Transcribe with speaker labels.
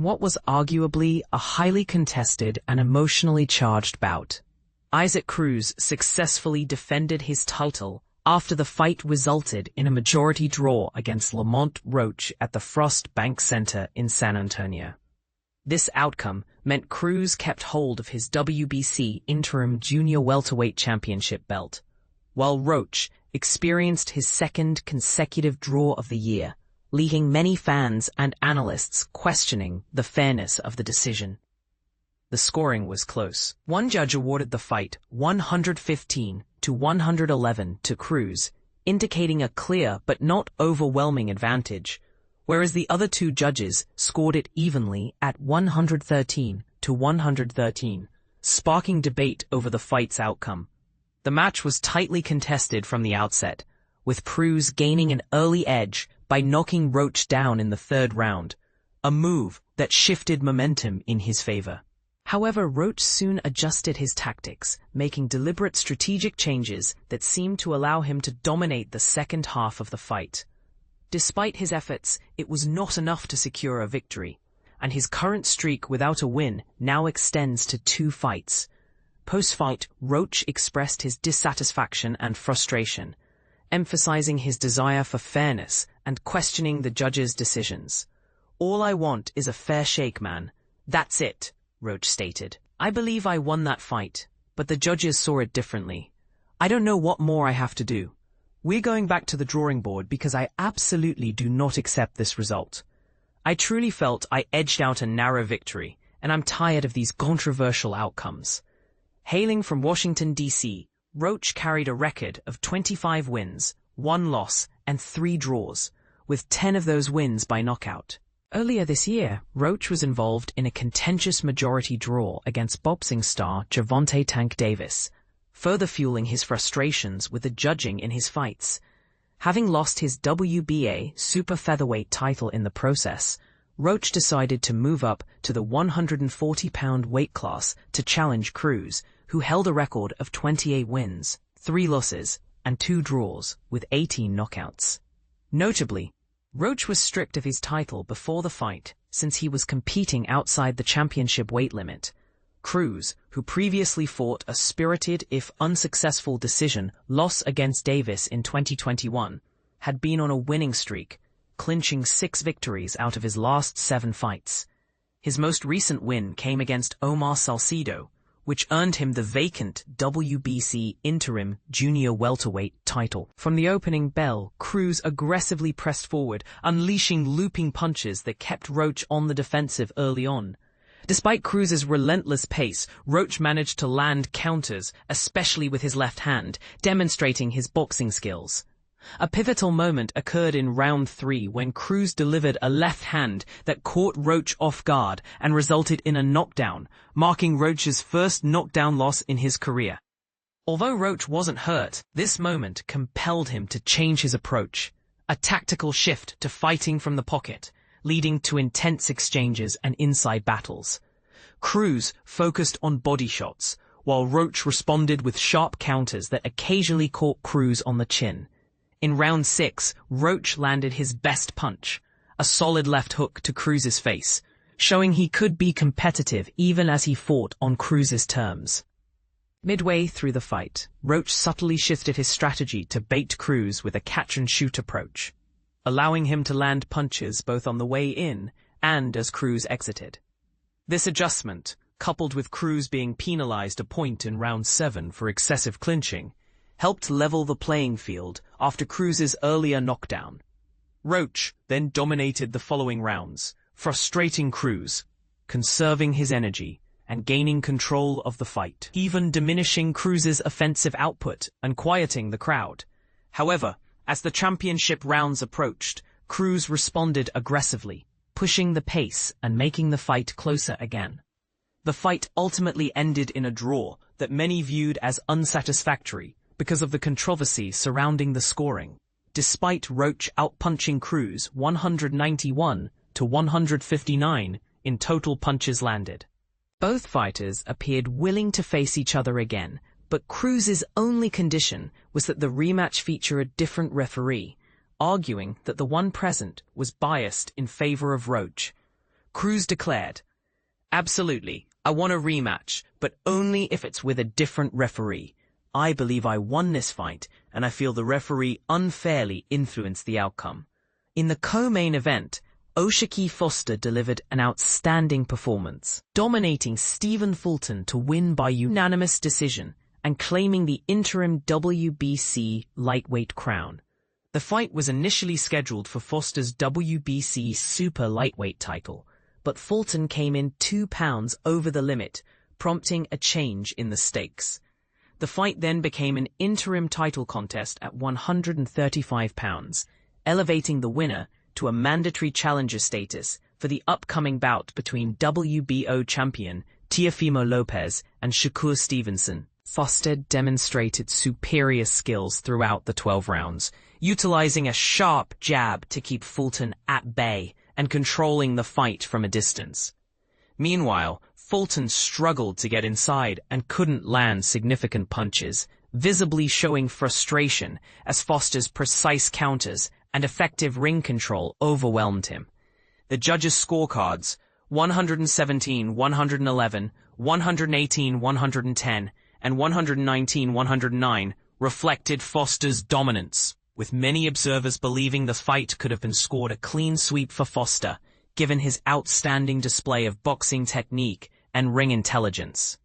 Speaker 1: what was arguably a highly contested and emotionally charged bout. Isaac Cruz successfully defended his title after the fight resulted in a majority draw against Lamont Roach at the Frost Bank Center in San Antonio. This outcome meant Cruz kept hold of his WBC interim junior welterweight championship belt, while Roach experienced his second consecutive draw of the year, leaving many fans and analysts questioning the fairness of the decision. The scoring was close. One judge awarded the fight 115-111 to Cruz, indicating a clear but not overwhelming advantage, whereas the other two judges scored it evenly at 113-113, sparking debate over the fight's outcome. The match was tightly contested from the outset, with Cruz gaining an early edge by knocking Roach down in the third round, a move that shifted momentum in his favor. However, Roach soon adjusted his tactics, making deliberate strategic changes that seemed to allow him to dominate the second half of the fight. Despite his efforts, it was not enough to secure a victory, and his current streak without a win now extends to 2 fights. Post-fight, Roach expressed his dissatisfaction and frustration, emphasizing his desire for fairness and questioning the judges' decisions. "All I want is a fair shake, man. That's it," Roach stated. "I believe I won that fight, but the judges saw it differently. I don't know what more I have to do. We're going back to the drawing board because I absolutely do not accept this result. I truly felt I edged out a narrow victory, and I'm tired of these controversial outcomes." Hailing from Washington, D.C., Roach carried a record of 25 wins, 1 loss, and 3 draws, with 10 of those wins by knockout. Earlier this year, Roach was involved in a contentious majority draw against boxing star Gervonta Tank Davis, further fueling his frustrations with the judging in his fights. Having lost his WBA super featherweight title in the process, Roach decided to move up to the 140-pound weight class to challenge Cruz, who held a record of 28 wins, 3 losses, and 2 draws, with 18 knockouts. Notably, Roach was stripped of his title before the fight since he was competing outside the championship weight limit. Cruz, who previously fought a spirited if unsuccessful decision loss against Davis in 2021, had been on a winning streak, clinching 6 victories out of his last 7 fights. His most recent win came against Omar Salcedo, which earned him the vacant WBC interim junior welterweight title. From the opening bell, Cruz aggressively pressed forward, unleashing looping punches that kept Roach on the defensive early on. Despite Cruz's relentless pace, Roach managed to land counters, especially with his left hand, demonstrating his boxing skills. A pivotal moment occurred in round 3 when Cruz delivered a left hand that caught Roach off guard and resulted in a knockdown, marking Roach's first knockdown loss in his career. Although Roach wasn't hurt, this moment compelled him to change his approach, a tactical shift to fighting from the pocket, leading to intense exchanges and inside battles. Cruz focused on body shots, while Roach responded with sharp counters that occasionally caught Cruz on the chin. In round 6, Roach landed his best punch, a solid left hook to Cruz's face, showing he could be competitive even as he fought on Cruz's terms. Midway through the fight, Roach subtly shifted his strategy to bait Cruz with a catch-and-shoot approach, allowing him to land punches both on the way in and as Cruz exited. This adjustment, coupled with Cruz being penalized a point in round 7 for excessive clinching, helped level the playing field after Cruz's earlier knockdown. Roach then dominated the following rounds, frustrating Cruz, conserving his energy, and gaining control of the fight, even diminishing Cruz's offensive output and quieting the crowd. However, as the championship rounds approached, Cruz responded aggressively, pushing the pace and making the fight closer again. The fight ultimately ended in a draw that many viewed as unsatisfactory because of the controversy surrounding the scoring, despite Roach outpunching Cruz 191-159 in total punches landed. Both fighters appeared willing to face each other again, but Cruz's only condition was that the rematch feature a different referee, arguing that the one present was biased in favor of Roach. Cruz declared, "Absolutely, I want a rematch, but only if it's with a different referee. I believe I won this fight, and I feel the referee unfairly influenced the outcome." In the co-main event, O'Shaquie Foster delivered an outstanding performance, dominating Stephen Fulton to win by unanimous decision and claiming the interim WBC lightweight crown. The fight was initially scheduled for Foster's WBC super lightweight title, but Fulton came in 2 pounds over the limit, prompting a change in the stakes. The fight then became an interim title contest at 135 pounds, elevating the winner to a mandatory challenger status for the upcoming bout between WBO champion Teofimo Lopez and Shakur Stevenson. Foster demonstrated superior skills throughout the 12 rounds, utilizing a sharp jab to keep Fulton at bay and controlling the fight from a distance. Meanwhile, Fulton struggled to get inside and couldn't land significant punches, visibly showing frustration as Foster's precise counters and effective ring control overwhelmed him. The judges' scorecards, 117-111, 118-110, and 119-109, reflected Foster's dominance, with many observers believing the fight could have been scored a clean sweep for Foster, given his outstanding display of boxing technique and ring intelligence.